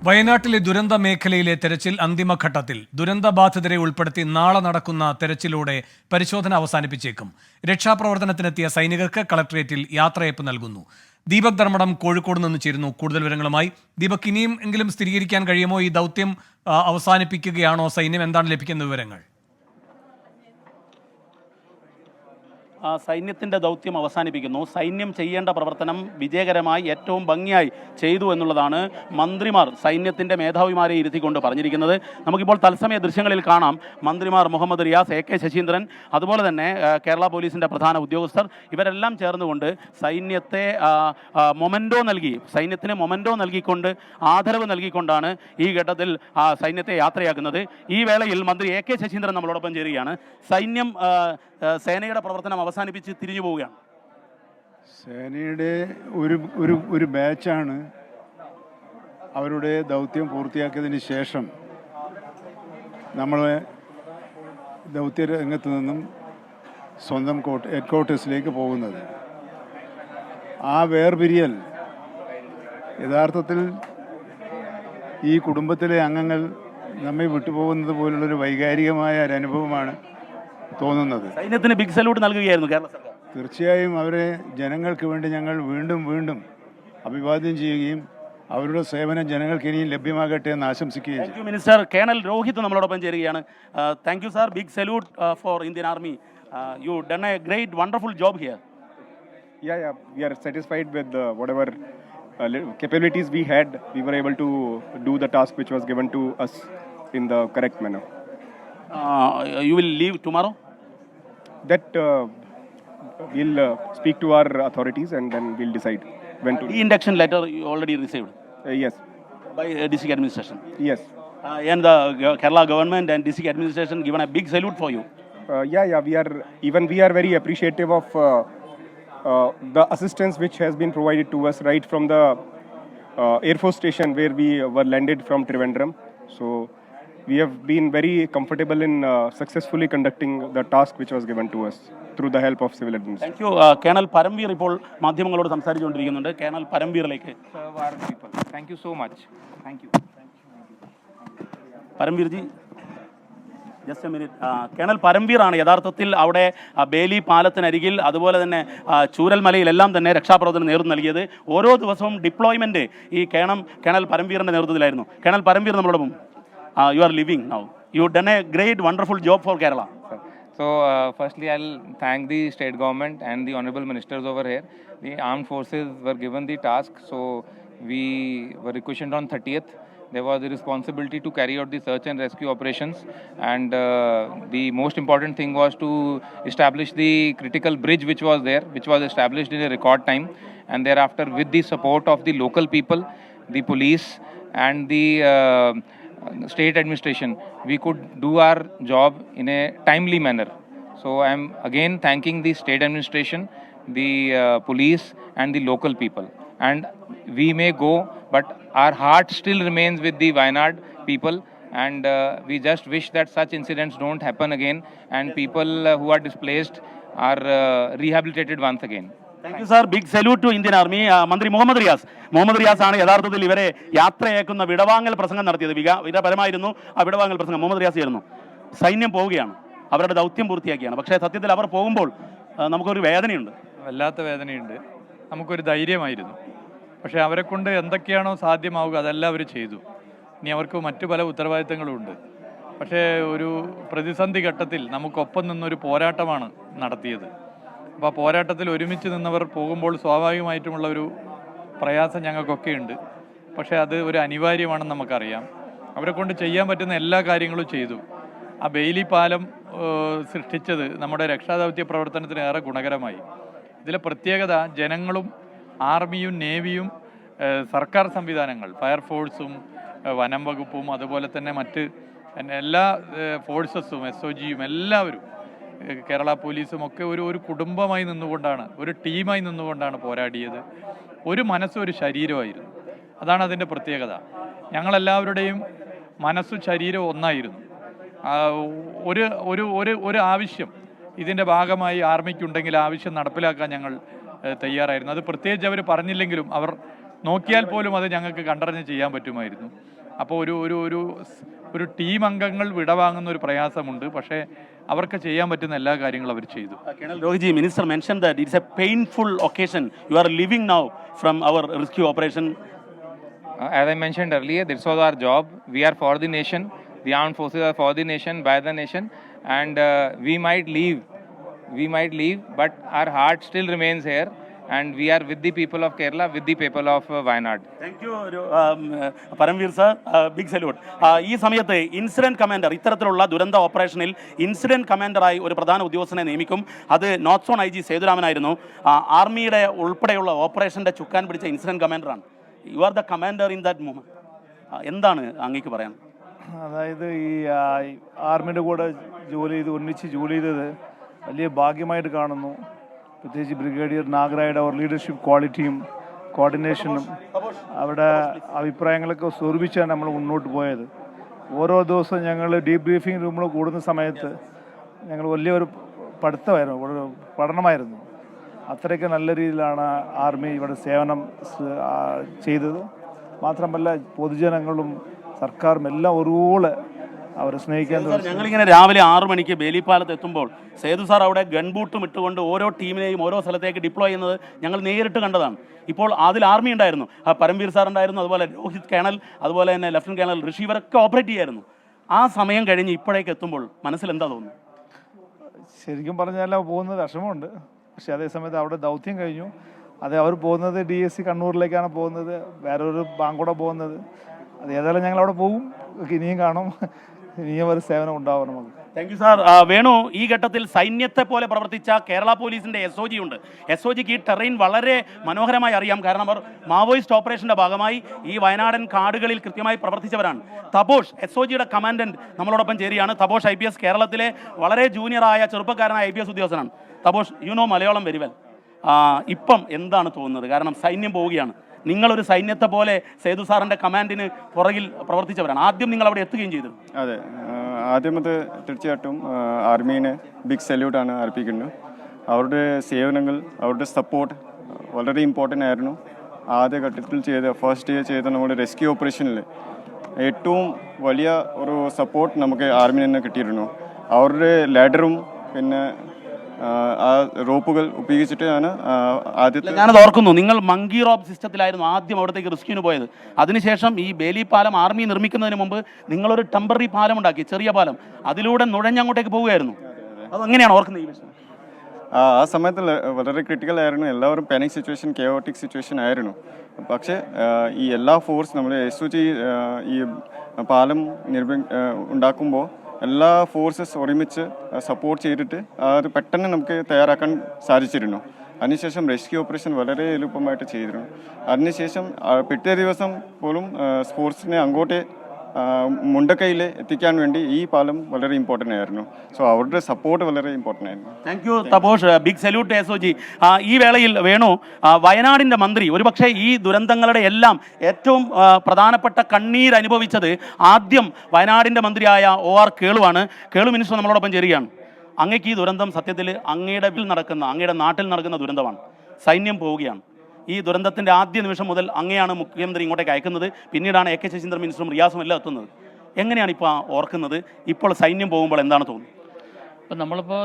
വയനാട്ടിലെ ദുരന്ത മേഖലയിലെ തെരച്ചിൽ അന്തിമഘട്ടത്തിൽ ദുരന്തബാധിതരെ ഉൾപ്പെടുത്തി നാളെ നടക്കുന്ന തെരച്ചിലൂടെ പരിശോധന അവസാനിപ്പിച്ചേക്കും. രക്ഷാപ്രവർത്തനത്തിനെത്തിയ സൈനികർക്ക് കളക്ടറേറ്റിൽ യാത്രയയപ്പ് നൽകുന്നു. ദീപക് ധർമ്മടം കോഴിക്കോട് നിന്ന് ചേരുന്നു കൂടുതൽ വിവരങ്ങളുമായി. ദീപക്, ഇനിയും എങ്കിലും സ്ഥിരീകരിക്കാൻ കഴിയുമോ ഈ ദൗത്യം അവസാനിപ്പിക്കുകയാണോ സൈന്യം? എന്താണ് ലഭിക്കുന്ന വിവരങ്ങൾ? സൈന്യത്തിൻ്റെ ദൗത്യം അവസാനിപ്പിക്കുന്നു. സൈന്യം ചെയ്യേണ്ട പ്രവർത്തനം വിജയകരമായി ഏറ്റവും ഭംഗിയായി ചെയ്തു എന്നുള്ളതാണ് മന്ത്രിമാർ സൈന്യത്തിൻ്റെ മേധാവിമാരെ ഇരുത്തിക്കൊണ്ട് പറഞ്ഞിരിക്കുന്നത്. നമുക്കിപ്പോൾ തത്സമയ ദൃശ്യങ്ങളിൽ കാണാം. മന്ത്രിമാർ മുഹമ്മദ് റിയാസ്, AK ശശീന്ദ്രൻ, അതുപോലെ തന്നെ കേരള പോലീസിൻ്റെ പ്രധാന ഉദ്യോഗസ്ഥർ ഇവരെല്ലാം ചേർന്നുകൊണ്ട് സൈന്യത്തെ സൈന്യത്തിന് മൊമെൻറ്റോ നൽകിക്കൊണ്ട് ആദരവ് നൽകിക്കൊണ്ടാണ് ഈ ഘട്ടത്തിൽ സൈന്യത്തെ യാത്രയാക്കുന്നത്. ഈ വേളയിൽ മന്ത്രി AK ശശീന്ദ്രൻ നമ്മളോടൊപ്പം ചേരുകയാണ്. സൈന്യം സേനയുടെ പ്രവർത്തനം അവസാനിപ്പിച്ച് തിരിഞ്ഞു പോവുകയാണ്. സേനയുടെ ഒരു ബാച്ചാണ് അവരുടെ ദൗത്യം പൂർത്തിയാക്കിയതിന് ശേഷം നമ്മൾ ദൗത്യ രംഗത്ത് നിന്നും സ്വന്തം ഹെഡ്ക്വാർട്ടേഴ്സിലേക്ക് പോകുന്നത്. ആ വേർപിരിയൽ യഥാർത്ഥത്തിൽ ഈ കുടുംബത്തിലെ അംഗങ്ങൾ നമ്മെ വിട്ടുപോകുന്നത് പോലുള്ളൊരു വൈകാരികമായ ഒരു അനുഭവമാണ് തോന്നുന്നത്. സൈന്യത്തിന് ബിഗ് സല്യൂട്ട് നൽകുകയായിരുന്നു കേരള സർക്കാർ. തീർച്ചയായും അവരെ ജനങ്ങൾക്ക് വേണ്ടി ഞങ്ങൾ വീണ്ടും വീണ്ടും അഭിവാദ്യം ചെയ്യുകയും അവരുടെ സേവനം ജനങ്ങൾക്ക് ഇനിയും ലഭ്യമാകട്ടെ എന്ന് ആശംസിക്കുകയും thank you minister. Colonel Rohit നമ്മളോടൊപ്പം ചേരുകയാണ്. Thank you sir. Big salute for Indian army. You done a great wonderful job here. Yeah, we are satisfied with whatever capabilities we had. We were able to do the task which was given to us in the correct manner. You will leave tomorrow? That we'll speak to our authorities and then we'll decide when to. De-induction letter you already received? Yes. By district administration? Yes. And the Kerala government and district administration given a big salute for you? Yeah. We are very appreciative of the assistance which has been provided to us right from the Air Force station where we were landed from Trivandrum. So we have been very comfortable in successfully conducting the task which was given to us through the help of civil administration. Thank you. Colonel Paramveer ഇപ്പോൾ മാധ്യമങ്ങളോട് സംസാരിച്ചുകൊണ്ടിരിക്കുന്നുണ്ട്. Colonel Paramveerലേക്ക്. Thank you so much. Thank you. Paramveer ji, just A minute. Colonel Paramvir ആണ് യഥാർത്ഥത്തിൽ അവിടെ ബേലി പാലത്തിനരികിൽ അതുപോലെ തന്നെ ചൂരൽമലയിലെല്ലാം തന്നെ രക്ഷാപ്രവർത്തനം നേതൃത്വം നൽകിയത്. ഓരോ ദിവസവും ഡിപ്ലോയ്മെൻറ്റ് ഈ കേണൽ പരംവീറിൻ്റെ നേതൃത്വത്തിലായിരുന്നു. കേണൽ പരംവീർ നമ്മളോടൊപ്പം. You are living now. You done a great, wonderful job for Kerala. So, firstly, I'll thank the state government and the honorable ministers over here. The armed forces were given the task, so we were requisitioned on 30th. There was the responsibility to carry out the search and rescue operations, and the most important thing was to establish the critical bridge which was there, which was established in a record time, and thereafter with the support of the local people, the police and the state administration, we could do our job in a timely manner. So I am again thanking the state administration, the police and the local people. And we may go, but our heart still remains with the Wayanad people, and we just wish that such incidents don't happen again and people who are displaced are rehabilitated once again. Thank you sir. Big salute to Indian army. മന്ത്രി മുഹമ്മദ് റിയാസ് ആണ് യഥാർത്ഥത്തിൽ ഇവരെ യാത്രയേക്കുന്ന വിടവാങ്ങൽ പ്രസംഗം നടത്തിയത്. വിടപരമായിരുന്നു ആ വിടവാങ്ങൽ പ്രസംഗം. മുഹമ്മദ് റിയാസ് ആയിരുന്നു. സൈന്യം പോവുകയാണ്, അവരുടെ ദൗത്യം പൂർത്തിയാക്കിയാണ്. പക്ഷേ സത്യത്തിൽ അവർ പോകുമ്പോൾ നമുക്കൊരു വേദനയുണ്ട്, വല്ലാത്ത വേദനയുണ്ട്. നമുക്കൊരു ധൈര്യമായിരുന്നു. പക്ഷേ അവരെ കൊണ്ട് എന്തൊക്കെയാണോ സാധ്യമാവുക അതെല്ലാം അവർ ചെയ്തു. ഇനി അവർക്ക് മറ്റു പല ഉത്തരവാദിത്തങ്ങളും ഉണ്ട്. പക്ഷേ ഒരു പ്രതിസന്ധി ഘട്ടത്തിൽ നമുക്കൊപ്പം നിന്നൊരു പോരാട്ടമാണ് നടത്തിയത്. അപ്പോൾ ആ പോരാട്ടത്തിൽ ഒരുമിച്ച് നിന്നവർ പോകുമ്പോൾ സ്വാഭാവികമായിട്ടുമുള്ള ഒരു പ്രയാസം ഞങ്ങൾക്കൊക്കെ ഉണ്ട്. പക്ഷേ അത് ഒരു അനിവാര്യമാണെന്ന് നമുക്കറിയാം. അവരെ കൊണ്ട് ചെയ്യാൻ പറ്റുന്ന എല്ലാ കാര്യങ്ങളും ചെയ്തു. ആ ബെയിലി പാലം സൃഷ്ടിച്ചത് നമ്മുടെ രക്ഷാദൗത്യ പ്രവർത്തനത്തിന് ഏറെ ഗുണകരമായി. ഇതിലെ പ്രത്യേകത ജനങ്ങളും ആർമിയും നേവിയും സർക്കാർ സംവിധാനങ്ങൾ, ഫയർഫോഴ്സും വനം വകുപ്പും അതുപോലെ തന്നെ മറ്റ് എല്ലാ ഫോഴ്സസും SOGയും എല്ലാവരും കേരള പോലീസും ഒക്കെ ഒരു കുടുംബമായി നിന്നുകൊണ്ടാണ്, ഒരു ടീമായി നിന്നുകൊണ്ടാണ് പോരാടിയത്. ഒരു മനസ്സും ഒരു ശരീരമായിരുന്നു. അതാണ് അതിൻ്റെ പ്രത്യേകത. ഞങ്ങളെല്ലാവരുടെയും മനസ്സും ശരീരവും ഒന്നായിരുന്നു. ഒരു ഒരു ഒരു ഒരു ആവശ്യം ഇതിൻ്റെ ഭാഗമായി ആർമിക്കുണ്ടെങ്കിൽ ആവശ്യം നടപ്പിലാക്കാൻ ഞങ്ങൾ തയ്യാറായിരുന്നു. അത് പ്രത്യേകിച്ച് അവർ പറഞ്ഞില്ലെങ്കിലും അവർ നോക്കിയാൽ പോലും അത് ഞങ്ങൾക്ക് കണ്ടറിഞ്ഞ് ചെയ്യാൻ പറ്റുമായിരുന്നു. അപ്പോൾ ഒരു ടീം അംഗങ്ങൾ വിടവാങ്ങുന്ന ഒരു പ്രയാസമുണ്ട്. പക്ഷേ അവർക്ക് ചെയ്യാൻ പറ്റുന്ന എല്ലാ കാര്യങ്ങളും അവർ ചെയ്തു. Colonel Rohiji, Minister mentioned that it's a painful occasion you are living now from our rescue operation. As I mentioned earlier, this was our job. We are for the nation. The armed forces are for the nation, by the nation, and we might leave, but our heart still remains here, and we are with the people of Kerala, with the people of Wayanad. Thank you, Paramveer sir. Big salute. ഈ സമയത്ത് incident commander, ഇത്തരത്തിലുള്ള ദുരന്ത ഓപ്പറേഷനിൽ incident കമാൻഡറായി ഒരു പ്രധാന ഉദ്യോഗസ്ഥനെ നിയമിക്കും. അത് north zone IG സേതുരാമനായിരുന്നു. ആർമിയുടെ ഉൾപ്പെടെയുള്ള ഓപ്പറേഷന്റെ ചുക്കാൻ പിടിച്ച ഇൻസിഡന്റ് കമാൻഡറാണ്. You are the commander in that moment. എന്താണ് അങ്ങേക്ക് പറയാൻ? അതായത് ഈ ആർമിയുടെ കൂടെ ഒന്നിച്ച് ജോലി ചെയ്തത് വലിയ ഭാഗ്യമായിട്ട് കാണുന്നു. പ്രത്യേകിച്ച് ബ്രിഗേഡിയർ നാഗരായുടെ അവർ ലീഡർഷിപ്പ് ക്വാളിറ്റിയും കോർഡിനേഷനും അവരുടെ അഭിപ്രായങ്ങളൊക്കെ സ്വരൂപിച്ചാണ് നമ്മൾ മുന്നോട്ട് പോയത്. ഓരോ ദിവസവും ഞങ്ങൾ ഡീബ്രീഫിംഗ് റൂമിൽ കൂടുന്ന സമയത്ത് ഞങ്ങൾ വലിയൊരു പഠനമായിരുന്നു. അത്രയ്ക്ക് നല്ല രീതിയിലാണ് ആർമി ഇവിടെ സേവനം ചെയ്തത്. മാത്രമല്ല പൊതുജനങ്ങളും സർക്കാരും എല്ലാം ഒരുപോലെ അവരെ സ്നേഹിക്കാൻ. ഞങ്ങളിങ്ങനെ രാവിലെ 6 മണിക്ക് ബേലിപ്പാലത്ത് എത്തുമ്പോൾ സേതു സാർ അവിടെ ഗൺബൂട്ടും ഇട്ടുകൊണ്ട് ഓരോ ടീമിനെയും ഓരോ സ്ഥലത്തേക്ക് ഡിപ്ലോയ് ചെയ്യുന്നത് ഞങ്ങൾ നേരിട്ട് കണ്ടതാണ്. ഇപ്പോൾ അതിൽ ആർമി ഉണ്ടായിരുന്നു, പരംവീർ സാർ ഉണ്ടായിരുന്നു, അതുപോലെ രോഹിത് കേണൽ, അതുപോലെ തന്നെ ലഫ്റ്റനന്റ് കേണൽ ഋഷി, ഇവരൊക്കെ ഓപ്പറേറ്റ് ചെയ്യായിരുന്നു. ആ സമയം കഴിഞ്ഞ് ഇപ്പോഴേക്ക് എത്തുമ്പോൾ മനസ്സിൽ എന്താ തോന്നുന്നു? ശരിക്കും പറഞ്ഞാൽ പോകുന്നത് വിഷമമുണ്ട്. പക്ഷേ അതേസമയത്ത് അവിടെ ദൗത്യം കഴിഞ്ഞു. അവർ പോകുന്നത് DSC കണ്ണൂരിലേക്കാണ് പോകുന്നത്, വേറൊരു ബാങ്കൂടെ പോകുന്നത്. അത് ഏതായാലും ഞങ്ങൾ അവിടെ പോകും, ഇനിയും കാണും, ഇനിയും ഒരു സേവനം ഉണ്ടാവും നമുക്ക്. Thank you sir. വേണു, ഈ ഘട്ടത്തിൽ സൈന്യത്തെ പോലെ പ്രവർത്തിച്ച കേരള പോലീസിന്റെ SOG ഉണ്ട്. SOGക്ക് ഈ ടെറൈൻ വളരെ മനോഹരമായി അറിയാം. കാരണം അവർ മാവോയിസ്റ്റ് ഓപ്പറേഷന്റെ ഭാഗമായി ഈ വയനാടൻ കാടുകളിൽ കൃത്യമായി പ്രവർത്തിച്ചവരാണ്. തപോഷ്, SOGയുടെ കമാൻഡന്റ്, നമ്മളോടൊപ്പം ചേരുകയാണ്. തപോഷ് IPS കേരളത്തിലെ വളരെ ജൂനിയറായ ചെറുപ്പക്കാരനായ IPS ഉദ്യോഗസ്ഥനാണ്. Taposh, you know Malayalam very well. ഇപ്പം എന്താണ് തോന്നുന്നത്? കാരണം സൈന്യം പോവുകയാണ്. നിങ്ങളൊരു സൈന്യത്തെ പോലെ സേതു സാറിൻ്റെ കമാൻഡിന് പുറകിൽ പ്രവർത്തിച്ചവരാണ്. ആദ്യം നിങ്ങൾ അവിടെ എത്തുകയും ചെയ്തു. അതെ, ആദ്യമത് തീർച്ചയായിട്ടും ആർമീനെ ബിഗ് സല്യൂട്ടാണ് അർപ്പിക്കുന്നത്. അവരുടെ സേവനങ്ങൾ, അവരുടെ സപ്പോർട്ട് വളരെ ഇമ്പോർട്ടൻ്റ് ആയിരുന്നു. ആദ്യഘട്ടത്തിൽ ഫസ്റ്റ് ഡേ ചെയ്ത നമ്മുടെ റെസ്ക്യൂ ഓപ്പറേഷനിൽ ഏറ്റവും വലിയ ഒരു സപ്പോർട്ട് നമുക്ക് ആർമിയിൽ നിന്ന് കിട്ടിയിരുന്നു. അവരുടെ ലാഡറും പിന്നെ ആ റോപ്പുകൾ ഉപയോഗിച്ചിട്ടാണ് ആദ്യത്തെ. ഞാനത് ഓർക്കുന്നു, നിങ്ങൾ മങ്കി റോപ്പ് സിസ്റ്റത്തിലായിരുന്നു ആദ്യം അവിടത്തേക്ക് റെസ്ക്യൂവിന് പോയത്. അതിനുശേഷം ഈ ബേലി പാലം ആർമി നിർമ്മിക്കുന്നതിന് മുമ്പ് നിങ്ങളൊരു ടെമ്പററി പാലം ഉണ്ടാക്കി, ചെറിയ പാലം, അതിലൂടെ നുഴഞ്ഞങ്ങോട്ടേക്ക് പോവുകയായിരുന്നു. അതെങ്ങനെയാണ് ഓർക്കുന്നത് ഈ വിഷയം? ആ സമയത്ത് വളരെ ക്രിട്ടിക്കൽ ആയിരുന്നു. എല്ലാവരും പാനിക് സിറ്റുവേഷൻ, കെയോട്ടിക് സിറ്റുവേഷൻ ആയിരുന്നു. പക്ഷേ ഈ എല്ലാ ഫോഴ്സ് നമ്മുടെ SOG ഈ പാലം ഉണ്ടാക്കുമ്പോൾ എല്ലാ ഫോഴ്സസ് ഒരുമിച്ച് സപ്പോർട്ട് ചെയ്തിട്ട് അത് പെട്ടെന്ന് നമുക്ക് തയ്യാറാക്കാൻ സാധിച്ചിരുന്നു. അതിനുശേഷം റെസ്ക്യൂ ഓപ്പറേഷൻ വളരെ എളുപ്പമായിട്ട് ചെയ്തിരുന്നു. അതിനുശേഷം പിറ്റേ ദിവസം പോലും സ്പോർട്സിനെ അങ്ങോട്ട് മുണ്ടക്കൈയിൽ എത്തിക്കാൻ വേണ്ടി ഈ പാലം വളരെ ഇമ്പോർട്ടൻ്റ് ആയിരുന്നു. സോ അവരുടെ സപ്പോർട്ട് വളരെ ഇമ്പോർട്ടൻ്റ് ആയിരുന്നു. Thank you Taposh. Big salute SOG. ഈ വേളയിൽ വേണു, വയനാടിൻ്റെ മന്ത്രി, ഒരുപക്ഷെ ഈ ദുരന്തങ്ങളുടെ എല്ലാം ഏറ്റവും പ്രധാനപ്പെട്ട കണ്ണീർ അനുഭവിച്ചത് ആദ്യം വയനാടിൻ്റെ മന്ത്രിയായ OR കേളുവാണ്. കേളു മിനിസ്റ്റർ നമ്മളോടൊപ്പം ചേരുകയാണ്. അങ്ങേക്ക് ഈ ദുരന്തം സത്യത്തിൽ അങ്ങയുടെ നാട്ടിൽ നടക്കുന്ന ദുരന്തമാണ്. സൈന്യം പോവുകയാണ്. ഈ ദുരന്തത്തിൻ്റെ ആദ്യ നിമിഷം മുതൽ അങ്ങനെയാണ് മുഖ്യമന്ത്രി ഇങ്ങോട്ടേക്ക് അയക്കുന്നത്. പിന്നീടാണ് AK ശശീന്ദ്രൻ മിനിസ്റ്ററും റിയാസും എല്ലാം എത്തുന്നത്. എങ്ങനെയാണ് ഇപ്പോൾ ഓർക്കുന്നത്? ഇപ്പോൾ സൈന്യം പോകുമ്പോൾ എന്താണ് തോന്നുന്നത്? ഇപ്പം നമ്മളിപ്പോൾ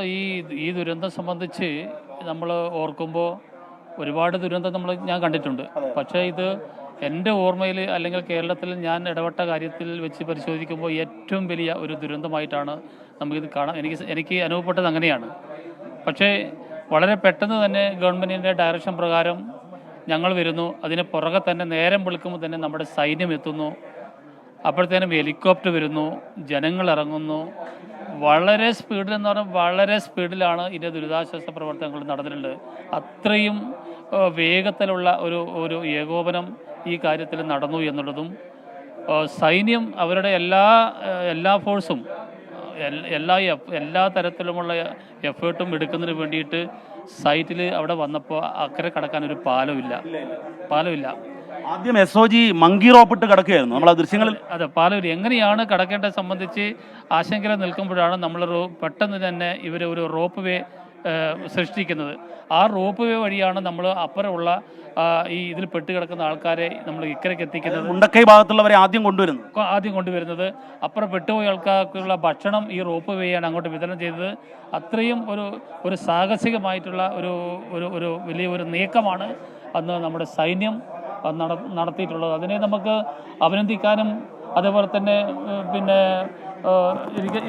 ഈ ദുരന്തം സംബന്ധിച്ച് നമ്മൾ ഓർക്കുമ്പോൾ ഒരുപാട് ദുരന്തം ഞാൻ കണ്ടിട്ടുണ്ട്. പക്ഷേ ഇത് എൻ്റെ ഓർമ്മയിൽ അല്ലെങ്കിൽ കേരളത്തിൽ ഞാൻ ഇടപെട്ട കാര്യത്തിൽ വെച്ച് പരിശോധിക്കുമ്പോൾ ഏറ്റവും വലിയ ഒരു ദുരന്തമായിട്ടാണ് നമുക്കിത് കാണാൻ എനിക്ക് അനുഭവപ്പെട്ടത്. അങ്ങനെയാണ്. പക്ഷേ വളരെ പെട്ടെന്ന് തന്നെ ഗവൺമെൻറ്റിൻ്റെ ഡയറക്ഷൻ പ്രകാരം ഞങ്ങൾ വരുന്നു. അതിന് പുറകെ തന്നെ നേരം വെളുക്കുമ്പോൾ തന്നെ നമ്മുടെ സൈന്യം എത്തുന്നു. അപ്പോഴത്തേനും ഹെലികോപ്റ്റർ വരുന്നു, ജനങ്ങൾ ഇറങ്ങുന്നു. വളരെ സ്പീഡിൽ എന്ന് പറഞ്ഞാൽ വളരെ സ്പീഡിലാണ് ഇതിൻ്റെ ദുരിതാശ്വാസ പ്രവർത്തനങ്ങൾ നടന്നിട്ടുണ്ട്. അത്രയും വേഗത്തിലുള്ള ഒരു ഏകോപനം ഈ കാര്യത്തിൽ നടന്നു എന്നുള്ളതും സൈന്യം അവരുടെ എല്ലാ ഫോഴ്സും എല്ലാ തരത്തിലുമുള്ള എഫേർട്ടും എടുക്കുന്നതിന് വേണ്ടിയിട്ട് സൈറ്റിൽ അവിടെ വന്നപ്പോൾ അക്കരെ കടക്കാൻ ഒരു പാലമില്ല. ആദ്യം SOG മങ്കി റോപ്പിട്ട് കിടക്കുകയായിരുന്നു. നമ്മൾ ആ ദൃശ്യങ്ങളിൽ അതെ, പാലമില്ല. എങ്ങനെയാണ് കടക്കേണ്ടത് സംബന്ധിച്ച് ആശങ്കയിൽ നിൽക്കുമ്പോഴാണ് നമ്മൾ പെട്ടെന്ന് തന്നെ ഇവർ ഒരു റോപ്പ് വേ സൃഷ്ടിക്കുന്നത്. ആ റോപ്പ് വേ വഴിയാണ് നമ്മൾ അപ്പുറമുള്ള ഈ ഇതിൽ പെട്ട് കിടക്കുന്ന ആൾക്കാരെ നമ്മൾ ഇക്കരയ്ക്ക് എത്തിക്കുന്നത്. മുണ്ടക്കൈ ഭാഗത്തുള്ളവരെ ആദ്യം കൊണ്ടുവരുന്നത് അപ്പുറം പെട്ടുപോയ ആൾക്കാർക്കുള്ള ഭക്ഷണം ഈ റോപ്പ് വേയാണ് അങ്ങോട്ട് വിതരണം ചെയ്തത്. അത്രയും ഒരു സാഹസികമായിട്ടുള്ള ഒരു വലിയൊരു നീക്കമാണ് അന്ന് നമ്മുടെ സൈന്യം നടത്തിയിട്ടുള്ളത്. അതിനെ നമുക്ക് അഭിനന്ദിക്കാനും അതേപോലെ തന്നെ പിന്നെ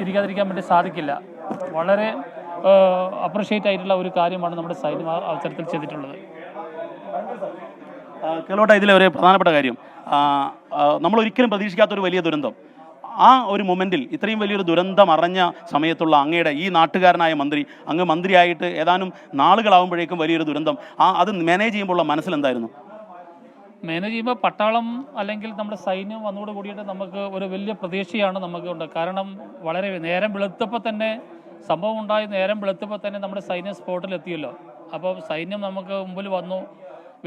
ഇരിക്കാതിരിക്കാൻ വേണ്ടി സാധിക്കില്ല. വളരെ അപ്രിഷ്യേറ്റ് ആയിട്ടുള്ള ഒരു കാര്യമാണ് നമ്മുടെ സൈന്യം ആ അവസരത്തിൽ ചെയ്തിട്ടുള്ളത്. കേളോട്ട, ഇതിലെ ഒരു പ്രധാനപ്പെട്ട കാര്യം, നമ്മൾ ഒരിക്കലും പ്രതീക്ഷിക്കാത്തൊരു വലിയ ദുരന്തം, ആ ഒരു മൊമെൻറ്റിൽ ഇത്രയും വലിയൊരു ദുരന്തം അറിഞ്ഞ സമയത്തുള്ള അങ്ങയുടെ ഈ നാട്ടുകാരനായ മന്ത്രി, അങ്ങ് മന്ത്രിയായിട്ട് ഏതാനും നാളുകളാവുമ്പോഴേക്കും വലിയൊരു ദുരന്തം, അത് മാനേജ് ചെയ്യുമ്പോഴുള്ള മനസ്സിലെന്തായിരുന്നു? മാനേജ് ചെയ്യുമ്പോൾ പട്ടാളം അല്ലെങ്കിൽ നമ്മുടെ സൈന്യം വന്നുകൂടെ കൂടിയിട്ട് നമുക്ക് ഒരു വലിയ പ്രതീക്ഷയാണ് നമുക്കുണ്ട്. കാരണം വളരെ നേരം വെളുത്തപ്പോൾ തന്നെ സംഭവം ഉണ്ടായി, നേരം വെളുത്തപ്പോൾ തന്നെ നമ്മുടെ സൈന്യം സ്പോട്ടിലെത്തിയല്ലോ. അപ്പോൾ സൈന്യം നമുക്ക് മുമ്പിൽ വന്നു,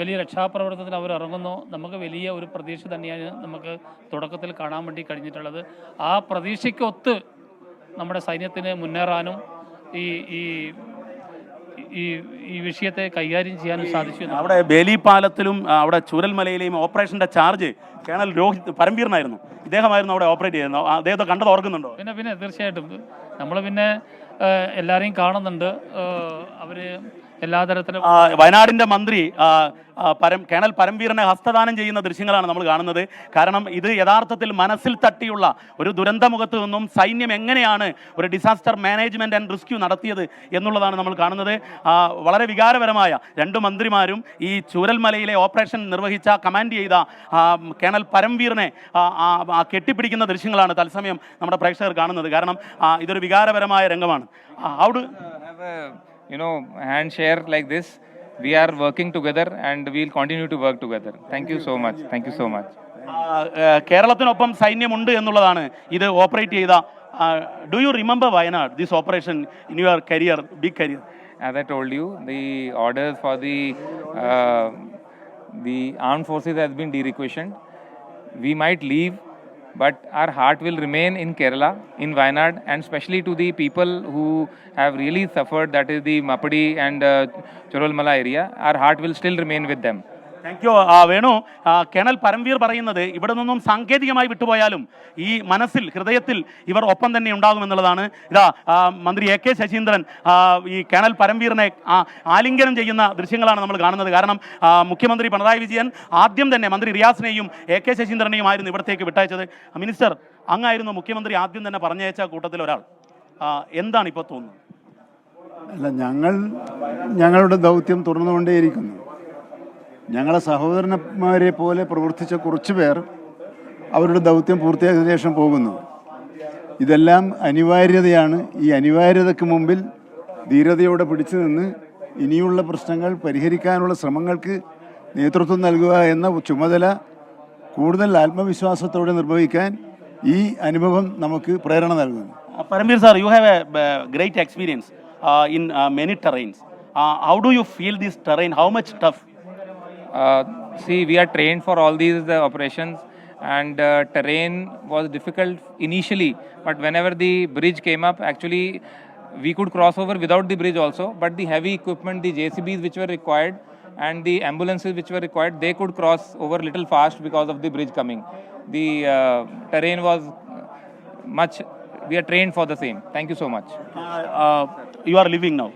വലിയ രക്ഷാപ്രവർത്തനത്തിന് അവർ ഇറങ്ങുന്നു. നമുക്ക് വലിയ ഒരു പ്രതീക്ഷ തന്നെയാണ് നമുക്ക് തുടക്കത്തിൽ കാണാൻ വേണ്ടി കഴിഞ്ഞിട്ടുള്ളത്. ആ പ്രതീക്ഷയ്ക്കൊത്ത് നമ്മുടെ സൈന്യത്തിന് മുന്നേറാനും ഈ വിഷയത്തെ കൈകാര്യം ചെയ്യാനും സാധിച്ചു. അവിടെ ബേലി പാലത്തിലും അവിടെ ചൂരൽമലയിലെയും ഓപ്പറേഷൻ്റെ ചാർജ് കേണൽ രോഹിത് പരംവീറിനായിരുന്നു. ഇദ്ദേഹമായിരുന്നു അവിടെ ഓപ്പറേറ്റ് ചെയ്യുന്നത്. അദ്ദേഹത്തെ കണ്ടത് ഓർക്കുന്നുണ്ടോ? പിന്നെ തീർച്ചയായിട്ടും നമ്മൾ എല്ലാവരെയും കാണുന്നുണ്ട്. അവർ എല്ലാ തരത്തിലും വയനാടിൻ്റെ മന്ത്രി കേണൽ പരംവീറിനെ ഹസ്തദാനം ചെയ്യുന്ന ദൃശ്യങ്ങളാണ് നമ്മൾ കാണുന്നത്. കാരണം ഇത് യഥാർത്ഥത്തിൽ മനസ്സിൽ തട്ടിയുള്ള ഒരു ദുരന്തമുഖത്ത് നിന്നും സൈന്യം എങ്ങനെയാണ് ഒരു ഡിസാസ്റ്റർ മാനേജ്മെൻറ്റ് ആൻഡ് റെസ്ക്യൂ നടത്തിയത് എന്നുള്ളതാണ് നമ്മൾ കാണുന്നത്. വളരെ വികാരപരമായ രണ്ട് മന്ത്രിമാരും ഈ ചൂരൽമലയിലെ ഓപ്പറേഷൻ നിർവഹിച്ച കമാൻഡ് ചെയ്ത കേണൽ പരംവീറിനെ കെട്ടിപ്പിടിക്കുന്ന ദൃശ്യങ്ങളാണ് തത്സമയം നമ്മുടെ പ്രേക്ഷകർ കാണുന്നത്. കാരണം ഇതൊരു വികാരപരമായ രംഗമാണ്. Handshare like this. We are working together and we'll continue to work together. Thank you so much. Thank you so much. കേരളത്തിനൊപ്പം സൈന്യമുണ്ട് എന്നുള്ളതാണ് ഇത് ഓപ്പറേറ്റ് ചെയ്ത. Do you remember Wayanad, this operation in your career, big career? As I told you, the orders for the armed forces has been de-requisitioned. We might leave, but our heart will remain in Kerala, in Wayanad, and especially to the people who have really suffered, that is the Mapadi and Churalmala area. Our heart will still remain with them. Thank you. Venu, colonel Paramvir പറയുന്നത് ഇവിടെ നിന്നും സാങ്കേതികമായി വിട്ടുപോയാലും ഈ മനസ്സിൽ ഹൃദയത്തിൽ ഇവർ ഒപ്പം തന്നെ ഉണ്ടാകുമെന്നുള്ളതാണ്. ഇതാ മന്ത്രി AK ശശീന്ദ്രൻ ഈ കേണൽ പരംവീറിനെ ആലിംഗനം ചെയ്യുന്ന ദൃശ്യങ്ങളാണ് നമ്മൾ കാണുന്നത്. കാരണം മുഖ്യമന്ത്രി പിണറായി വിജയൻ ആദ്യം തന്നെ മന്ത്രി റിയാസിനെയും AK ശശീന്ദ്രനെയും ആയിരുന്നു ഇവിടത്തേക്ക് വിട്ടയച്ചത്. മിനിസ്റ്റർ, അങ്ങായിരുന്നു മുഖ്യമന്ത്രി ആദ്യം തന്നെ പറഞ്ഞയച്ച കൂട്ടത്തിൽ ഒരാൾ. എന്താണ് ഇപ്പോൾ തോന്നുന്നത്? അല്ല, ഞങ്ങളുടെ ദൗത്യം തുടർന്നുകൊണ്ടേയിരിക്കുന്നു. ഞങ്ങളെ സഹോദരന്മാരെ പോലെ പ്രവർത്തിച്ച കുറച്ച് പേർ അവരുടെ ദൗത്യം പൂർത്തിയാക്കിയ ശേഷം പോകുന്നു. ഇതെല്ലാം അനിവാര്യതയാണ്. ഈ അനിവാര്യതയ്ക്ക് മുമ്പിൽ ധീരതയോടെ പിടിച്ചു നിന്ന് ഇനിയുള്ള പ്രശ്നങ്ങൾ പരിഹരിക്കാനുള്ള ശ്രമങ്ങൾക്ക് നേതൃത്വം നൽകുക എന്ന ചുമതല കൂടുതൽ ആത്മവിശ്വാസത്തോടെ നിർവഹിക്കാൻ ഈ അനുഭവം നമുക്ക് പ്രേരണ നൽകുന്നു. Parambir sir, you have a great experience in many terrains. How do you feel this terrain? How much tough? See, we are trained for all these operations, and terrain was difficult initially, but whenever the bridge came up, actually we could cross over without the bridge also, but the heavy equipment, the JCBs which were required and the ambulances which were required, they could cross over little fast because of the bridge coming. The terrain was much, we are trained for the same. Thank you so much. You are living now.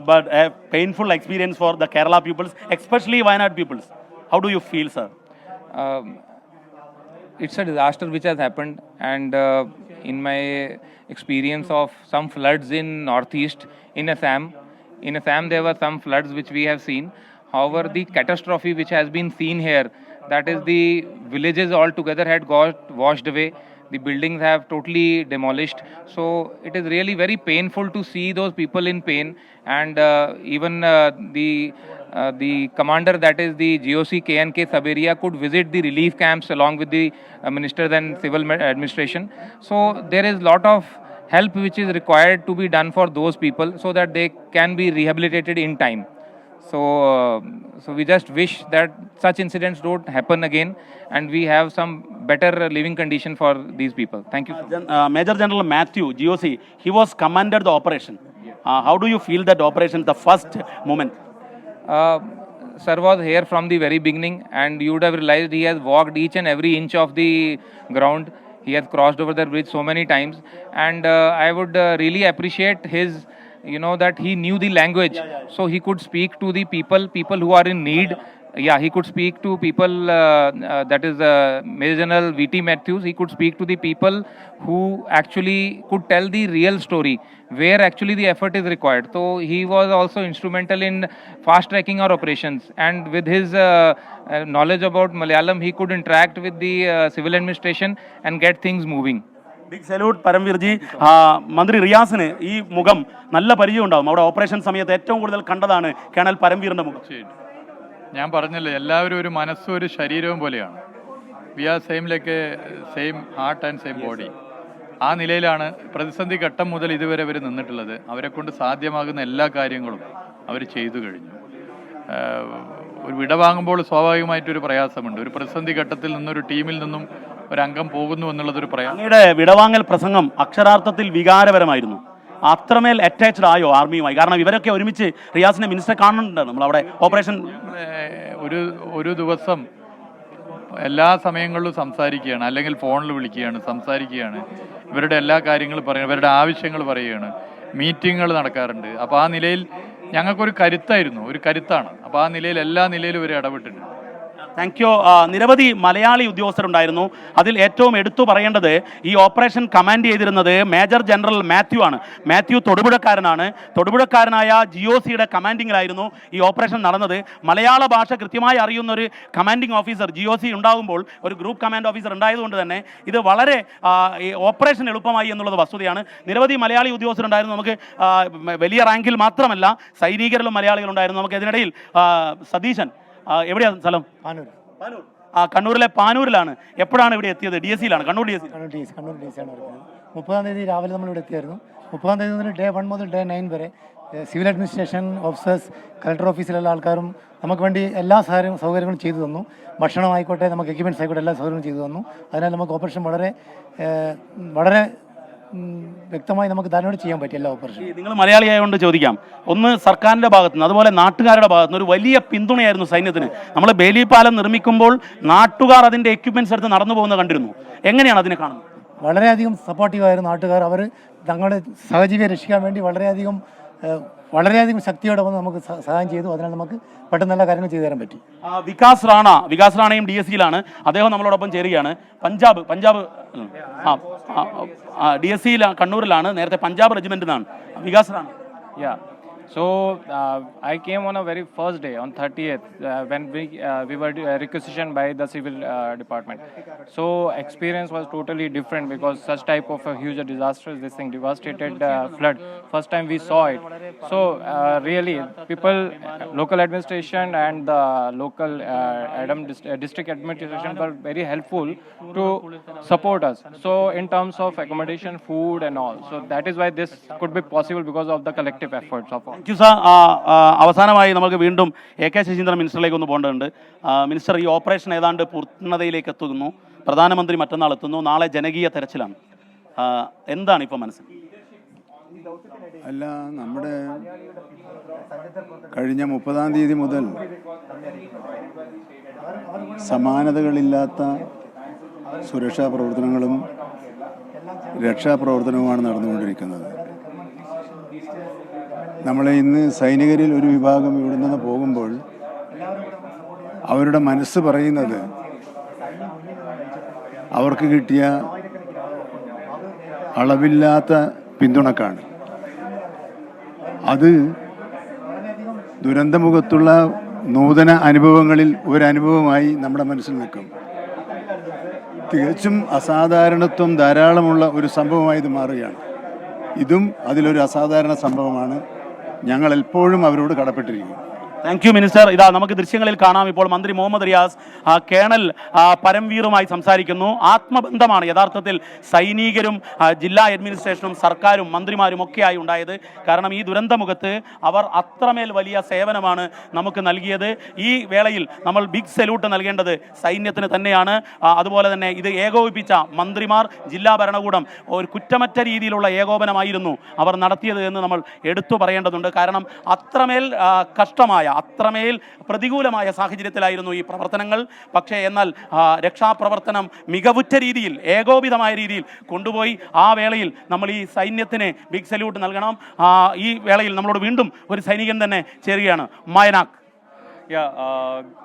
But a painful experience for the Kerala peoples, especially Wayanad peoples. How do you feel, sir? It's a disaster which has happened, and in my experience of some floods in northeast, in Assam there were some floods which we have seen. However, the catastrophe which has been seen here, that is the villages altogether had got washed away. The buildings have totally demolished. So it is really very painful to see those people in pain. And even the commander, that is the GOC KNK Saberia, could visit the relief camps along with the ministers and civil administration. So there is lot of help which is required to be done for those people so that they can be rehabilitated in time. So we just wish that such incidents don't happen again, and we have some better living condition for these people. Thank you. Major General Matthew, GOC, he was commanded the operation. how do you feel that operation, the first moment? Sir was here from the very beginning, and you would have realized he has walked each and every inch of the ground. He has crossed over the bridge so many times, and I would really appreciate his, that he knew the language, so he could speak to the people who are in need. Yeah, he could speak to people, that is Major General V.T. Matthews. He could speak to the people who actually could tell the real story, where actually the effort is required. So he was also instrumental in fast tracking our operations, and with his knowledge about Malayalam, he could interact with the civil administration and get things moving. Big salute Paramvir ji. മന്ത്രി റിയാസിന് ഈ മുഖം നല്ല പരിചയം ഉണ്ടാവും. അവിടെ operation സമയത്ത് ഏറ്റവും കൂടുതൽ കണ്ടതാണ് കേണൽ പരംവീറിന്റെ മുഖം. ഞാൻ പറഞ്ഞല്ലോ, എല്ലാവരും ഒരു മനസ്സും ഒരു ശരീരവും പോലെയാണ്. We are same heart and same body. ആ നിലയിലാണ് പ്രതിസന്ധി ഘട്ടം മുതൽ ഇതുവരെ അവർ നിന്നിട്ടുള്ളത്. അവരെ കൊണ്ട് സാധ്യമാകുന്ന എല്ലാ കാര്യങ്ങളും അവർ ചെയ്തു കഴിഞ്ഞു. ഒരു വിട വാങ്ങുമ്പോൾ സ്വാഭാവികമായിട്ടൊരു പ്രയാസമുണ്ട്. ഒരു പ്രതിസന്ധി ഘട്ടത്തിൽ നിന്നൊരു ടീമിൽ നിന്നും ഒരംഗം പോകുന്നു എന്നുള്ളതൊരു പ്രയാസം. അങ്ങയുടെ വിടവാങ്ങൽ പ്രസംഗം അക്ഷരാർത്ഥത്തിൽ വികാരപരമായിരുന്നു. അത്രമേൽ അറ്റാച്ച്ഡ് ആയോ ആർമിയുമായി? കാരണം ഇവരൊക്കെ ഒരുമിച്ച് റിയാസിനെ മിനിസ്റ്റർ കാണുന്നുണ്ട് നമ്മളവിടെ ഓപ്പറേഷൻ. ഒരു ദിവസം എല്ലാ സമയങ്ങളിലും സംസാരിക്കുകയാണ്, അല്ലെങ്കിൽ ഫോണിൽ വിളിക്കുകയാണ്, സംസാരിക്കുകയാണ്, ഇവരുടെ എല്ലാ കാര്യങ്ങളും പറയുക, ഇവരുടെ ആവശ്യങ്ങൾ പറയുകയാണ്, മീറ്റിങ്ങുകൾ നടക്കാറുണ്ട്. അപ്പോൾ ആ നിലയിൽ ഞങ്ങൾക്കൊരു കരുത്താണ്. അപ്പോൾ ആ നിലയിൽ എല്ലാ നിലയിലും ഇവർ ഇടപെട്ടിട്ടുണ്ട്. Thank you. നിരവധി മലയാളി ഉദ്യോഗസ്ഥരുണ്ടായിരുന്നു. അതിൽ ഏറ്റവും എടുത്തു പറയേണ്ടത് ഈ ഓപ്പറേഷൻ കമാൻഡ് ചെയ്തിരുന്നത് മേജർ ജനറൽ മാത്യു ആണ്. മാത്യു തൊടുപുഴക്കാരനാണ്. തൊടുപുഴക്കാരനായ GOCയുടെ കമാൻഡിങ്ങിലായിരുന്നു ഈ ഓപ്പറേഷൻ നടന്നത്. മലയാള ഭാഷ കൃത്യമായി അറിയുന്ന ഒരു കമാൻഡിംഗ് ഓഫീസർ GOC ഉണ്ടാകുമ്പോൾ, ഒരു ഗ്രൂപ്പ് കമാൻഡ് ഓഫീസർ ഉണ്ടായതുകൊണ്ട് തന്നെ ഇത് വളരെ ഈ ഓപ്പറേഷൻ എളുപ്പമായി എന്നുള്ളത് വസ്തുതയാണ്. നിരവധി മലയാളി ഉദ്യോഗസ്ഥരുണ്ടായിരുന്നു. നമുക്ക് വലിയ റാങ്കിൽ മാത്രമല്ല സൈനികരിലും മലയാളികളുണ്ടായിരുന്നു. നമുക്ക് ഇതിനിടയിൽ സതീശൻ, എവിടെയാണ് സ്ഥലം? പാനൂർ. കണ്ണൂരിലെ പാനൂരിലാണ്. എപ്പോഴാണ് ഇവിടെ എത്തിയത്? DSCയിലാണ്. കണ്ണൂർ DSC ആണ് വരുന്നത്. 30-ാം തീയതി രാവിലെ നമ്മൾ ഇവിടെ എത്തിയായിരുന്നു. 30-ാം തീയതി മുതൽ ഡേ 1 മുതൽ ഡേ 9 വരെ സിവിൽ അഡ്മിനിസ്ട്രേഷൻ ഓഫീസേഴ്സ്, കളക്ടർ ഓഫീസിലുള്ള ആൾക്കാരും നമുക്ക് വേണ്ടി എല്ലാ സൗകര്യങ്ങളും ചെയ്തു തന്നു. ഭക്ഷണമായിക്കോട്ടെ, നമുക്ക് എക്യുപ്മെൻറ്റ്സ് ആയിക്കോട്ടെ, എല്ലാ സൗകര്യങ്ങളും ചെയ്തു തന്നു. അതിനാൽ നമുക്ക് ഓപ്പറേഷൻ വളരെ വ്യക്തമായി നമുക്ക് ധാരണയോട് ചെയ്യാൻ പറ്റിയ എല്ലാ ഓപ്പറേഷൻ. നിങ്ങൾ മലയാളിയായതുകൊണ്ട് ചോദിക്കാം, ഒന്ന് സർക്കാരിൻ്റെ ഭാഗത്തുനിന്ന് അതുപോലെ നാട്ടുകാരുടെ ഭാഗത്തുനിന്ന് ഒരു വലിയ പിന്തുണയായിരുന്നു സൈന്യത്തിന്. നമ്മൾ ബേലി പാലം നിർമ്മിക്കുമ്പോൾ നാട്ടുകാർ അതിൻ്റെ എക്യുപ്മെൻറ്റ്സ് എടുത്ത് നടന്നു പോകുന്നത് കണ്ടിരുന്നു. എങ്ങനെയാണ് അതിനെ കാണുന്നത്? വളരെയധികം സപ്പോർട്ടീവായിരുന്നു നാട്ടുകാർ. അവർ തങ്ങളുടെ സഹജീവിയെ രക്ഷിക്കാൻ വേണ്ടി വളരെയധികം ശക്തിയോടെ വന്ന് നമുക്ക് സഹായം ചെയ്തു. അതിനാൽ നമുക്ക് പെട്ടെന്ന് നല്ല കാര്യങ്ങൾ ചെയ്തു തരാൻ പറ്റി. വികാസ് റാണയും DSCയിലാണ്. അദ്ദേഹം നമ്മളോടൊപ്പം ചേരുകയാണ്. പഞ്ചാബ് DSCയിൽ കണ്ണൂരിലാണ്. നേരത്തെ പഞ്ചാബ് റെജിമെന്റിൽ നിന്നാണ് Vikas Rana. So I came on a very first day, on 30th, when we were requisitioned by the civil department. So experience was totally different because such type of a huge disaster, this thing devastated flood. First time we saw it. So really, people, local administration and the local district administration were very helpful to support us. So in terms of accommodation, food and all. So that is why this could be possible because of the collective efforts of all. അവസാനമായി നമുക്ക് വീണ്ടും AK Saseendran മിനിസ്റ്ററിലേക്ക് ഒന്ന് പോകേണ്ടതുണ്ട്. Minister, ഈ operation ഏതാണ്ട് പൂർണ്ണതയിലേക്ക് എത്തുന്നു. പ്രധാനമന്ത്രി മറ്റന്നാൾ എത്തുന്നു. നാളെ ജനകീയ തെരച്ചിലാണ്. എന്താണ് ഇപ്പോൾ മനസ്സിൽ? അല്ല, നമ്മുടെ കഴിഞ്ഞ 30-ാം തീയതി മുതൽ സമാനതകളില്ലാത്ത സുരക്ഷാ പ്രവർത്തനങ്ങളും രക്ഷാപ്രവർത്തനവുമാണ് നടന്നുകൊണ്ടിരിക്കുന്നത്. നമ്മളെ ഇന്ന് സൈനികരിൽ ഒരു വിഭാഗം ഇവിടെ നിന്ന് പോകുമ്പോൾ അവരുടെ മനസ്സ് പറയുന്നത് അവർക്ക് കിട്ടിയ അളവില്ലാത്ത പിന്തുണക്കാണ്. അത് ദുരന്തമുഖത്തുള്ള നൂതന അനുഭവങ്ങളിൽ ഒരനുഭവമായി നമ്മുടെ മനസ്സിൽ നിൽക്കും. തികച്ചും അസാധാരണത്വം ധാരാളമുള്ള ഒരു സംഭവമായി ഇത് മാറുകയാണ്. ഇതും അതിലൊരു അസാധാരണ സംഭവമാണ്. ഞങ്ങൾ എപ്പോഴും അവരോട് കടപ്പെട്ടിരിക്കും. Thank you minister. ഇതാ നമുക്ക് ദൃശ്യങ്ങളിൽ കാണാം ഇപ്പോൾ മന്ത്രി മുഹമ്മദ് റിയാസ് കേണൽ പരംവീറുമായി സംസാരിക്കുന്നു. ആത്മബന്ധമാണ് യഥാർത്ഥത്തിൽ സൈനികരും ജില്ലാ അഡ്മിനിസ്ട്രേഷനും സർക്കാരും മന്ത്രിമാരും ഒക്കെയായി ഉണ്ടായത്. കാരണം ഈ ദുരന്തമുഖത്ത് അവർ അത്രമേൽ വലിയ സേവനമാണ് നമുക്ക് നൽകിയത്. ഈ വേളയിൽ നമ്മൾ ബിഗ് സല്യൂട്ട് നൽകേണ്ടത് സൈന്യത്തിന് തന്നെയാണ്. അതുപോലെ തന്നെ ഇത് ഏകോപിപ്പിച്ച മന്ത്രിമാർ, ജില്ലാ ഭരണകൂടം ഒരു കുറ്റമറ്റ രീതിയിലുള്ള ഏകോപനമായിരുന്നു അവർ നടത്തിയത് എന്ന് നമ്മൾ എടുത്തു പറയേണ്ടതുണ്ട്. കാരണം അത്രമേൽ കഷ്ടമായ, അത്രമേൽ പ്രതികൂലമായ സാഹചര്യത്തിലായിരുന്നു ഈ പ്രവർത്തനങ്ങൾ. പക്ഷേ എന്നാൽ രക്ഷാപ്രവർത്തനം മികവുറ്റ രീതിയിൽ, ഏകോപിതമായ രീതിയിൽ കൊണ്ടുപോയി. ആ വേളയിൽ നമ്മൾ ഈ സൈന്യത്തിന് ബിഗ് സല്യൂട്ട് നൽകണം. ഈ വേളയിൽ നമ്മളോട് വീണ്ടും ഒരു സൈനികൻ തന്നെ ചേരുകയാണ്. മയനാക്.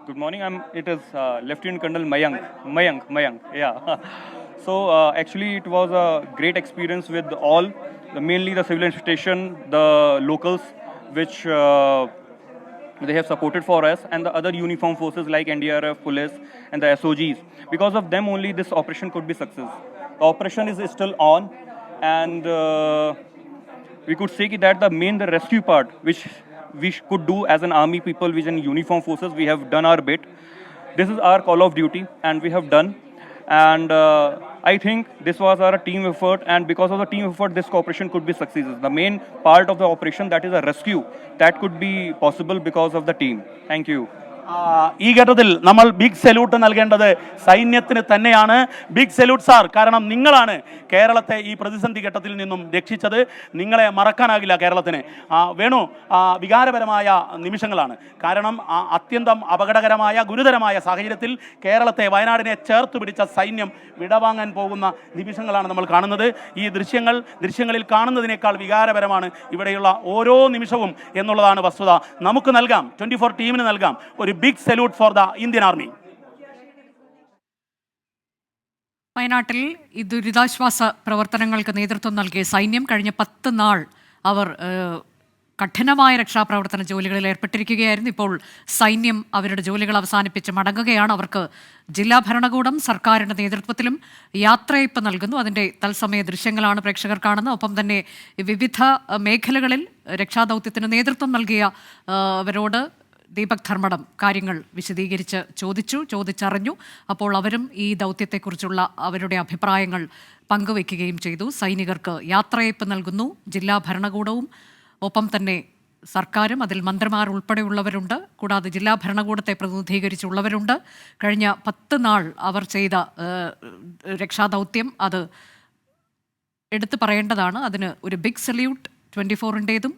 Good morning. It is Lieutenant Colonel Mayank. Yeah. So actually, it was a great experience with all, mainly the civil station, the locals, which they have supported for us, and the other uniform forces like NDRF, police, and the SOGs. Because of them only, this operation could be success. The operation is still on, and we could say that the rescue part, which we could do as an army people, which in uniform forces, we have done our bit. This is our call of duty, and we have done. And I think this was our team effort, and because of the team effort, this cooperation could be successful. The main part of the operation, that is a rescue, that could be possible because of the team. Thank you. ഈ ഘട്ടത്തിൽ നമ്മൾ big salute നൽകേണ്ടത് സൈന്യത്തിന് തന്നെയാണ്. Big salute sir. കാരണം നിങ്ങളാണ് കേരളത്തെ ഈ പ്രതിസന്ധി ഘട്ടത്തിൽ നിന്നും രക്ഷിച്ചത്. നിങ്ങളെ മറക്കാനാകില്ല കേരളത്തിന്. വേണു, വികാരപരമായ നിമിഷങ്ങളാണ്. കാരണം അത്യന്തം അപകടകരമായ, ഗുരുതരമായ സാഹചര്യത്തിൽ കേരളത്തെ, വയനാടിനെ ചേർത്ത് പിടിച്ച സൈന്യം വിടവാങ്ങാൻ പോകുന്ന നിമിഷങ്ങളാണ് നമ്മൾ കാണുന്നത്. ഈ ദൃശ്യങ്ങളിൽ കാണുന്നതിനേക്കാൾ വികാരപരമാണ് ഇവിടെയുള്ള ഓരോ നിമിഷവും എന്നുള്ളതാണ് വസ്തുത. നമുക്ക് നൽകാം, 24 ടീമിന് നൽകാം ഒരു big salute for the Indian army. വയനാട്ടിൽ ഈ ദുരിതാശ്വാസ പ്രവർത്തനങ്ങൾക്ക് നേതൃത്വം നൽകിയ സൈന്യം കഴിഞ്ഞ 10 നാൾ അവർ കഠിനമായ രക്ഷാപ്രവർത്തന ജോലികളിൽ ഏർപ്പെട്ടിരിക്കുകയായിരുന്നു. ഇപ്പോൾ സൈന്യം അവരുടെ ജോലികൾ അവസാനിപ്പിച്ച് മടങ്ങുകയാണ്. അവർക്ക് ജില്ലാ ഭരണകൂടം സർക്കാരിൻ്റെ നേതൃത്വത്തിലും യാത്രയയപ്പ് നൽകുന്നു. അതിൻ്റെ തത്സമയ ദൃശ്യങ്ങളാണ് പ്രേക്ഷകർ കാണുന്നത്. ഒപ്പം തന്നെ വിവിധ മേഖലകളിൽ രക്ഷാദൗത്യത്തിന് നേതൃത്വം നൽകിയ അവരോട് ദീപക് ധർമ്മടം കാര്യങ്ങൾ വിശദീകരിച്ച് ചോദിച്ചറിഞ്ഞു. അപ്പോൾ അവരും ഈ ദൗത്യത്തെക്കുറിച്ചുള്ള അവരുടെ അഭിപ്രായങ്ങൾ പങ്കുവയ്ക്കുകയും ചെയ്തു. സൈനികർക്ക് യാത്രയയപ്പ് നൽകുന്നു ജില്ലാ ഭരണകൂടവും, ഒപ്പം തന്നെ സർക്കാരും. അതിൽ മന്ത്രിമാർ ഉൾപ്പെടെയുള്ളവരുണ്ട്. കൂടാതെ ജില്ലാ ഭരണകൂടത്തെ പ്രതിനിധീകരിച്ചുള്ളവരുണ്ട്. കഴിഞ്ഞ 10 നാൾ അവർ ചെയ്ത രക്ഷാദൗത്യം അത് എടുത്തു പറയേണ്ടതാണ്. അതിന് ഒരു ബിഗ് സല്യൂട്ട് 24-ൻ്റേതും.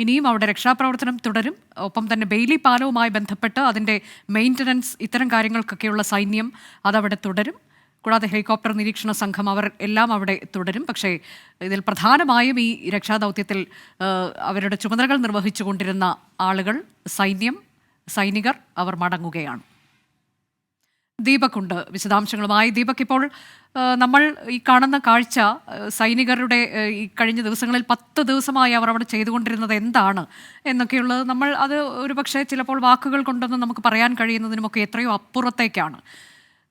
ഇനിയും അവിടെ രക്ഷാപ്രവർത്തനം തുടരും. ഒപ്പം തന്നെ ബെയിലി പാലവുമായി ബന്ധപ്പെട്ട് അതിൻ്റെ മെയിൻ്റനൻസ്, ഇത്തരം കാര്യങ്ങൾക്കൊക്കെയുള്ള സൈന്യം അതവിടെ തുടരും. കൂടാതെ ഹെലികോപ്റ്റർ നിരീക്ഷണ സംഘം അവർ എല്ലാം അവിടെ തുടരും. പക്ഷേ ഇതിൽ പ്രധാനമായും ഈ രക്ഷാദൗത്യത്തിൽ അവരുടെ ചുമതലകൾ നിർവഹിച്ചുകൊണ്ടിരുന്ന ആളുകൾ, സൈനികർ അവർ മടങ്ങുകയാണ്. ദീപക്കുണ്ട് വിശദാംശങ്ങളുമായി. ദീപക്, ഇപ്പോൾ നമ്മൾ ഈ കാണുന്ന കാഴ്ച, സൈനികരുടെ ഈ കഴിഞ്ഞ ദിവസങ്ങളിൽ 10 ദിവസമായി അവർ അവിടെ ചെയ്തുകൊണ്ടിരുന്നത് എന്താണ് എന്നൊക്കെയുള്ളത് നമ്മൾ അത് ഒരു പക്ഷേ ചിലപ്പോൾ വാക്കുകൾ കൊണ്ടൊന്നും നമുക്ക് പറയാൻ കഴിയുന്നതിനുമൊക്കെ എത്രയോ അപ്പുറത്തേക്കാണ്.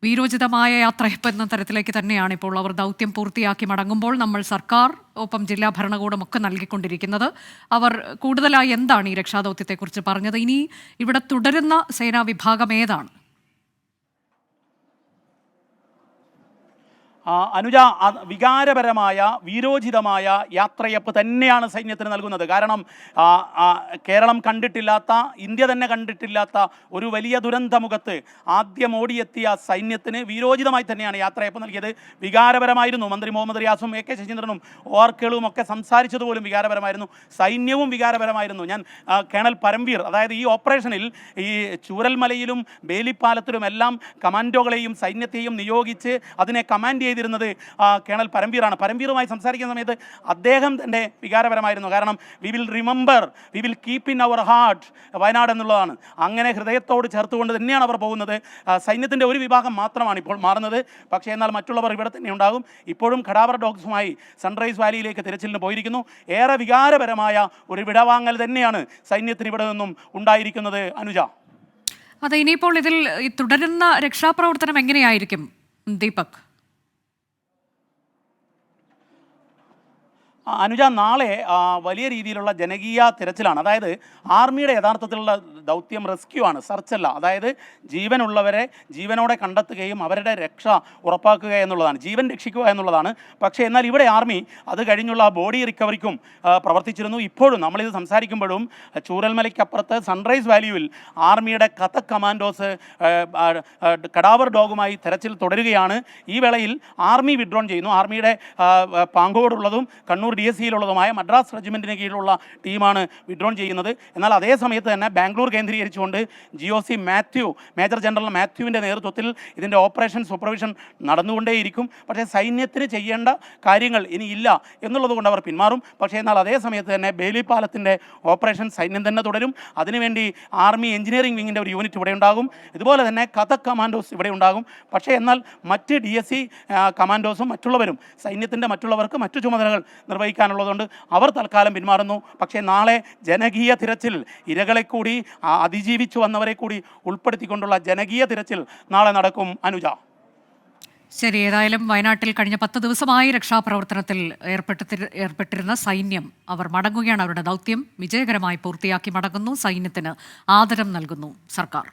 വീരോചിതമായ യാത്രയപ്പ് എന്ന തരത്തിലേക്ക് തന്നെയാണ് ഇപ്പോൾ അവർ ദൗത്യം പൂർത്തിയാക്കി മടങ്ങുമ്പോൾ നമ്മൾ സർക്കാർ, ഒപ്പം ജില്ലാ ഭരണകൂടം ഒക്കെ നൽകിക്കൊണ്ടിരിക്കുന്നത്. അവർ കൂടുതലായി എന്താണ് ഈ രക്ഷാദൗത്യത്തെക്കുറിച്ച് പറഞ്ഞത്? ഇനി ഇവിടെ തുടരുന്ന സേനാ വിഭാഗം ഏതാണ്? അനുജ, വികാരപരമായ, വീരോചിതമായ യാത്രയപ്പ് തന്നെയാണ് സൈന്യത്തിന് നൽകുന്നത്. കാരണം കേരളം കണ്ടിട്ടില്ലാത്ത, ഇന്ത്യ തന്നെ കണ്ടിട്ടില്ലാത്ത ഒരു വലിയ ദുരന്തമുഖത്ത് ആദ്യം ഓടിയെത്തിയ സൈന്യത്തിന് വീരോചിതമായി തന്നെയാണ് യാത്രയപ്പ് നൽകിയത്. വികാരപരമായിരുന്നു. മന്ത്രി മുഹമ്മദ് റിയാസും AK ശശീന്ദ്രനും OR കേളുവും ഒക്കെ സംസാരിച്ചതുപോലും വികാരപരമായിരുന്നു. സൈന്യവും വികാരപരമായിരുന്നു. ഞാൻ കേണൽ പരംവീർ, അതായത് ഈ ഓപ്പറേഷനിൽ ഈ ചൂരൽമലയിലും ബേലിപ്പാലത്തിലും എല്ലാം കമാൻഡോകളെയും സൈന്യത്തെയും നിയോഗിച്ച് അതിനെ കമാൻഡ് ചെയ്തിരുന്നത് കേണൽ പരംവീറാണ്. പരംവീറുമായി സംസാരിക്കുന്ന സമയത്ത് അദ്ദേഹം തന്നെ വികാരപരമായിരുന്നു. കാരണം we will remember, we will keep in our heart Wayanad എന്നുള്ളതാണ്. അങ്ങനെ ഹൃദയത്തോട് ചേർത്തുകൊണ്ട് തന്നെയാണ് അവർ പോകുന്നത്. സൈന്യത്തിൻ്റെ ഒരു വിഭാഗം മാത്രമാണ് ഇപ്പോൾ മാറുന്നത്. പക്ഷേ എന്നാൽ മറ്റുള്ളവർ ഇവിടെ തന്നെ ഉണ്ടാകും. ഇപ്പോഴും ഖടാവർ ഡോഗ്സുമായി സൺറൈസ് വാലിയിലേക്ക് തിരച്ചിലിന് പോയിരിക്കുന്നു. ഏറെ വികാരപരമായ ഒരു വിടവാങ്ങൽ തന്നെയാണ് സൈന്യത്തിന് ഇവിടെ നിന്നും ഉണ്ടായിരിക്കുന്നത്. അനുജ, അതെ, ഇനിയിപ്പോൾ ഇതിൽ തുടരുന്ന രക്ഷാപ്രവർത്തനം എങ്ങനെയായിരിക്കും ദീപക്? അനുജ, നാളെ വലിയ രീതിയിലുള്ള ജനകീയ തിരച്ചിലാണ്. അതായത് ആർമിയുടെ യഥാർത്ഥത്തിലുള്ള ദൗത്യം റെസ്ക്യൂ ആണ്, സെർച്ച് അല്ല. അതായത് ജീവനുള്ളവരെ ജീവനോടെ കണ്ടെത്തുകയും അവരുടെ രക്ഷ ഉറപ്പാക്കുക എന്നുള്ളതാണ്, ജീവൻ രക്ഷിക്കുക എന്നുള്ളതാണ്. പക്ഷേ എന്നാൽ ഇവിടെ ആർമി അത് കഴിഞ്ഞുള്ള ബോഡി റിക്കവറിക്കും പ്രവർത്തിച്ചിരുന്നു. ഇപ്പോഴും നമ്മളിത് സംസാരിക്കുമ്പോഴും ചൂരൽമലയ്ക്കപ്പുറത്ത് സൺറൈസ് വാല്യൂവിൽ ആർമിയുടെ കഥക് കമാൻഡോസ് കടാവർ ഡോഗുമായി തെരച്ചിൽ തുടരുകയാണ്. ഈ വേളയിൽ ആർമി വിഡ്രോൺ ചെയ്യുന്നു. ആർമിയുടെ പാങ്കോടുള്ളതും കണ്ണൂർ DSCയിലുള്ളതുമായ മദ്രാസ് റെജിമെൻറ്റിന് കീഴിലുള്ള ടീമാണ് വിഡ്രോൺ ചെയ്യുന്നത്. എന്നാൽ അതേ സമയത്ത് തന്നെ ബാംഗ്ലൂർ കേന്ദ്രീകരിച്ചുകൊണ്ട് GOC മാത്യു, മേജർ ജനറൽ മാത്യുവിൻ്റെ നേതൃത്വത്തിൽ ഇതിൻ്റെ ഓപ്പറേഷൻ സൂപ്പർവിഷൻ നടന്നുകൊണ്ടേയിരിക്കും. പക്ഷേ സൈന്യത്തിന് ചെയ്യേണ്ട കാര്യങ്ങൾ ഇനിയില്ല എന്നുള്ളത് കൊണ്ട് അവർ പിന്മാറും. പക്ഷേ എന്നാൽ അതേ സമയത്ത് തന്നെ ബേലി പാലത്തിൻ്റെ ഓപ്പറേഷൻ സൈന്യം തന്നെ തുടരും. അതിനുവേണ്ടി ആർമി എഞ്ചിനീയറിംഗ് വിങ്ങിൻ്റെ ഒരു യൂണിറ്റ് ഇവിടെ ഉണ്ടാകും. ഇതുപോലെ തന്നെ കഥക് കമാൻഡോസ് ഇവിടെ ഉണ്ടാകും. പക്ഷേ എന്നാൽ മറ്റ് DSC കമാൻഡോസും മറ്റുള്ളവരും സൈന്യത്തിൻ്റെ മറ്റുള്ളവർക്ക് മറ്റു ചുമതലകൾ നിർവഹിക്കാനുള്ളതുകൊണ്ട് അവർ തൽക്കാലം പിന്മാറുന്നു. പക്ഷേ നാളെ ജനകീയ തിരച്ചിൽ, ഇരകളെ കൂടി അതിജീവിച്ചു വന്നവരെ കൂടി ഉൾപ്പെടുത്തിക്കൊണ്ടുള്ള ജനകീയ തിരച്ചിൽ നാളെ നടക്കും. അനുജ, ശരി. ഏതായാലും വയനാട്ടിൽ കഴിഞ്ഞ 10 ദിവസമായി രക്ഷാപ്രവർത്തനത്തിൽ ഏർപ്പെട്ടിരുന്ന സൈന്യം അവർ മടങ്ങുകയാണ്. അവരുടെ ദൗത്യം വിജയകരമായി പൂർത്തിയാക്കി മടങ്ങുന്നു. സൈന്യത്തിന് ആദരം നൽകുന്നു സർക്കാർ.